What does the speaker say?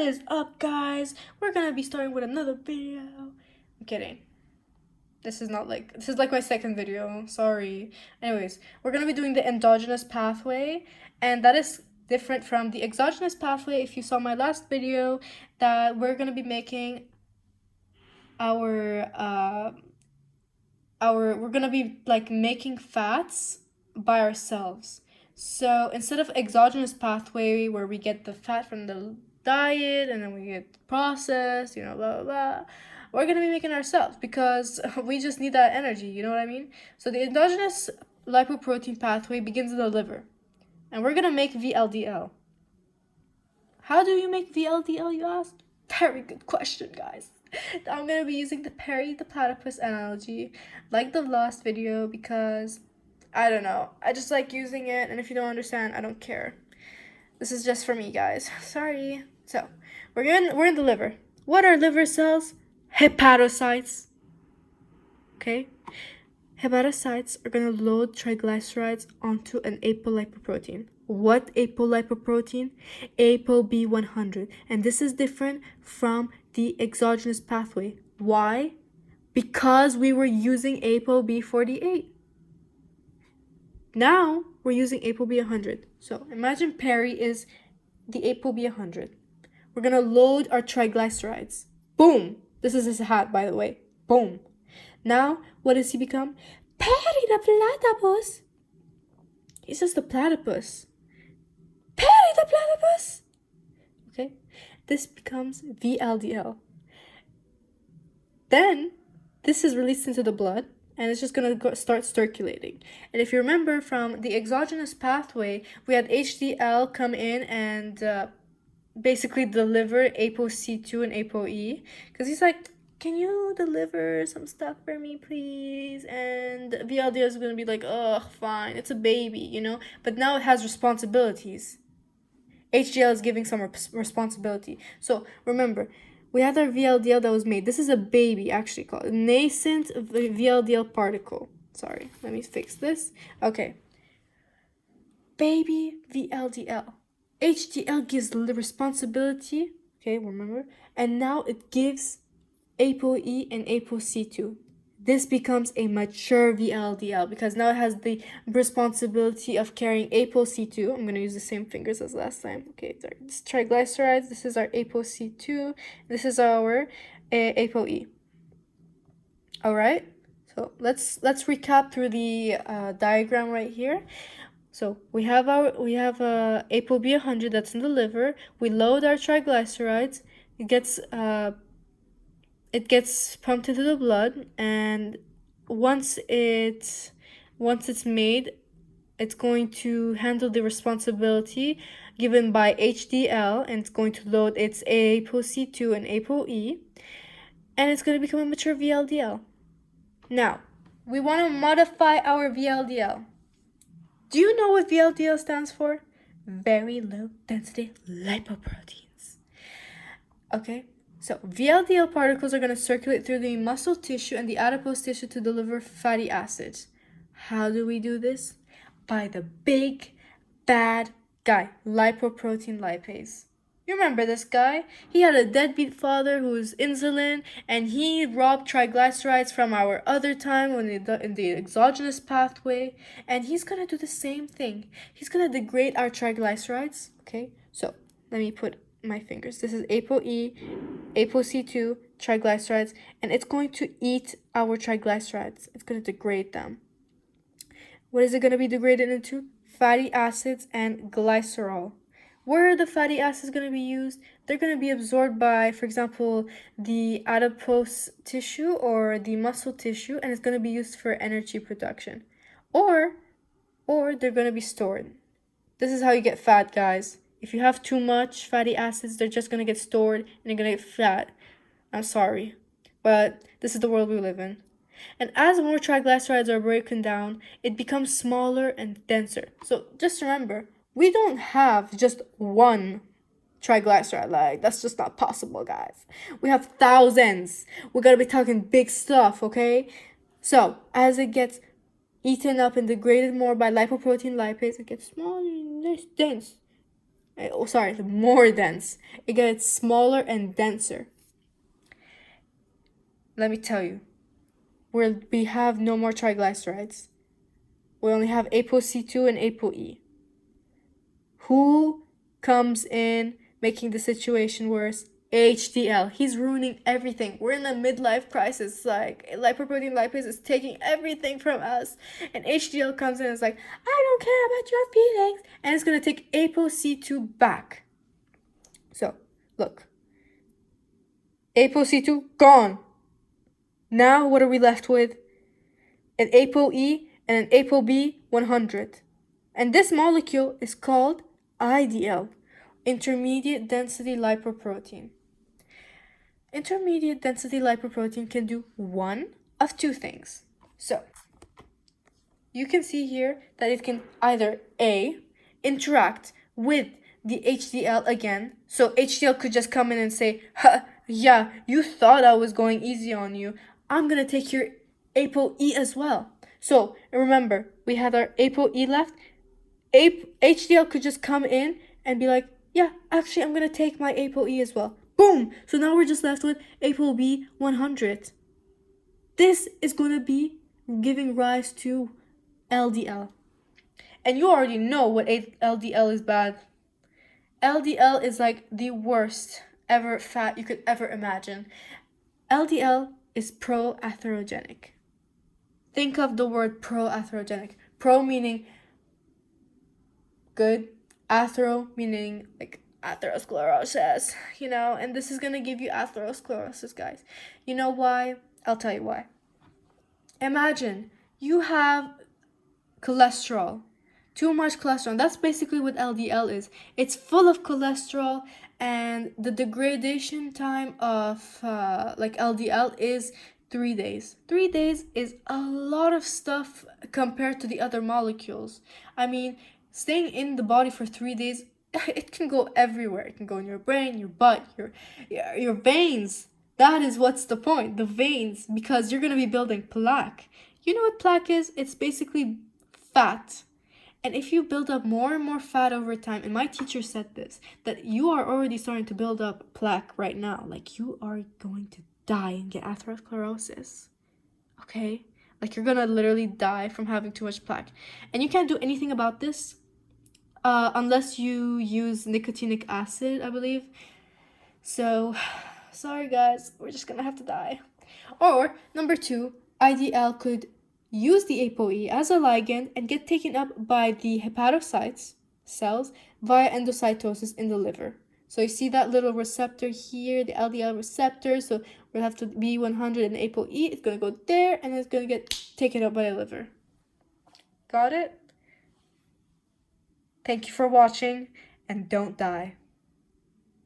What is up, guys? We're gonna be starting with another video. I'm kidding. This is like my second video. Sorry. Anyways, we're gonna be doing the endogenous pathway, and that is different from the exogenous pathway. If you saw my last video, that we're gonna be making our we're gonna be like making fats by ourselves. So instead of exogenous pathway where we get the fat from the diet and then we get processed, blah blah blah, we're gonna be making ourselves because we just need that energy. You know what I mean? So the endogenous lipoprotein pathway begins in the liver, and we're gonna make VLDL. How do you make VLDL, you asked? Very good question, guys. I'm gonna be using the Perry the platypus analogy, like the last video, because I don't know. I just like using it, and if you don't understand, I don't care. This is just for me, guys. Sorry. So we're in the liver. What are liver cells? Hepatocytes. Okay. Hepatocytes are gonna load triglycerides onto an apolipoprotein. What apolipoprotein? ApoB100. And this is different from the exogenous pathway. Why? Because we were using ApoB48. Now we're using ApoB100. So imagine Perry is the ApoB100. We're gonna load our triglycerides. Boom! This is his hat, by the way. Boom. Now, what does he become? Perry the platypus. He's just a platypus. Perry the platypus. Okay? This becomes VLDL. Then, this is released into the blood, and it's just going to start circulating. And if you remember from the exogenous pathway, we had HDL come in and basically deliver ApoC2 and ApoE. Because he's like, can you deliver some stuff for me, please? And VLDL is going to be like, ugh, fine, it's a baby, But now it has responsibilities. HDL is giving some responsibility. So remember, we had our VLDL that was made. This is a baby, actually, called a nascent VLDL particle. Sorry, let me fix this. Okay. Baby VLDL. HDL gives the responsibility, okay, remember? And now it gives ApoE and ApoC2. This becomes a mature VLDL because now it has the responsibility of carrying ApoC2. I'm going to use the same fingers as last time. Okay, this triglycerides. This is our ApoC2. This is our ApoE. All right. So let's recap through the diagram right here. So we have ApoB100 that's in the liver. We load our triglycerides. It gets pumped into the blood, and once it's made, it's going to handle the responsibility given by HDL, and it's going to load its ApoC2 and ApoE, and it's going to become a mature VLDL. Now, we want to modify our VLDL. Do you know what VLDL stands for? Very low density lipoproteins. Okay? So VLDL particles are going to circulate through the muscle tissue and the adipose tissue to deliver fatty acids. How do we do this? By the big bad guy, lipoprotein lipase. You remember this guy? He had a deadbeat father who was insulin, and he robbed triglycerides from our other time when in the exogenous pathway, and he's gonna do the same thing. He's gonna degrade our triglycerides. Okay, so let me put my fingers. This is ApoE, ApoC2, triglycerides, and it's going to eat our triglycerides. It's going to degrade them. What is it going to be degraded into? Fatty acids and glycerol. Where are the fatty acids going to be used? They're going to be absorbed by, for example, the adipose tissue or the muscle tissue, and it's going to be used for energy production. Or they're going to be stored. This is how you get fat, guys. If you have too much fatty acids, they're just going to get stored and you're going to get fat. I'm sorry, but this is the world we live in. And as more triglycerides are broken down, it becomes smaller and denser. So just remember, we don't have just one triglyceride. Like, that's just not possible, guys. We have thousands. We gotta be talking big stuff, okay? So as it gets eaten up and degraded more by lipoprotein lipase, it gets smaller and less dense. Oh, sorry, more dense. It gets smaller and denser. Let me tell you, we have no more triglycerides. We only have ApoC2 and ApoE. Who comes in making the situation worse? HDL. He's ruining everything. We're in a midlife crisis. Like, lipoprotein lipase is taking everything from us. And HDL comes in and is like, I don't care about your feelings. And it's going to take ApoC2 back. So, look. ApoC2 gone. Now, what are we left with? An ApoE and an ApoB 100. And this molecule is called IDL, intermediate density lipoprotein. Intermediate density lipoprotein can do one of two things. So, you can see here that it can either A, interact with the HDL again. So HDL could just come in and say, yeah, you thought I was going easy on you. I'm going to take your ApoE as well. So remember, we had our ApoE left. HDL could just come in and be like, yeah, actually, I'm going to take my ApoE as well. Boom! So now we're just left with ApoB 100. This is going to be giving rise to LDL. And you already know what LDL is bad. LDL is like the worst ever fat you could ever imagine. LDL is pro-atherogenic. Think of the word pro-atherogenic. Pro meaning good, athero meaning like atherosclerosis, and this is going to give you atherosclerosis, guys. You know why? I'll tell you why. Imagine you have cholesterol, too much cholesterol. That's basically what LDL is. It's full of cholesterol, and the degradation time of LDL is 3 days. 3 days is a lot of stuff compared to the other molecules. I mean, staying in the body for 3 days, it can go everywhere. It can go in your brain, your butt, your veins. That is what's the point, the veins, because you're going to be building plaque. You know what plaque is? It's basically fat. And if you build up more and more fat over time, and my teacher said this, that you are already starting to build up plaque right now. Like, you are going to die and get atherosclerosis. Okay? Like, you're gonna literally die from having too much plaque. And you can't do anything about this unless you use nicotinic acid, I believe. So, sorry guys, we're just gonna have to die. Or, number 2, IDL could use the ApoE as a ligand and get taken up by the hepatocytes cells via endocytosis in the liver. So you see that little receptor here, the LDL receptor. So we'll have to B100 and ApoE. It's going to go there and it's going to get taken up by the liver. Got it? Thank you for watching, and don't die.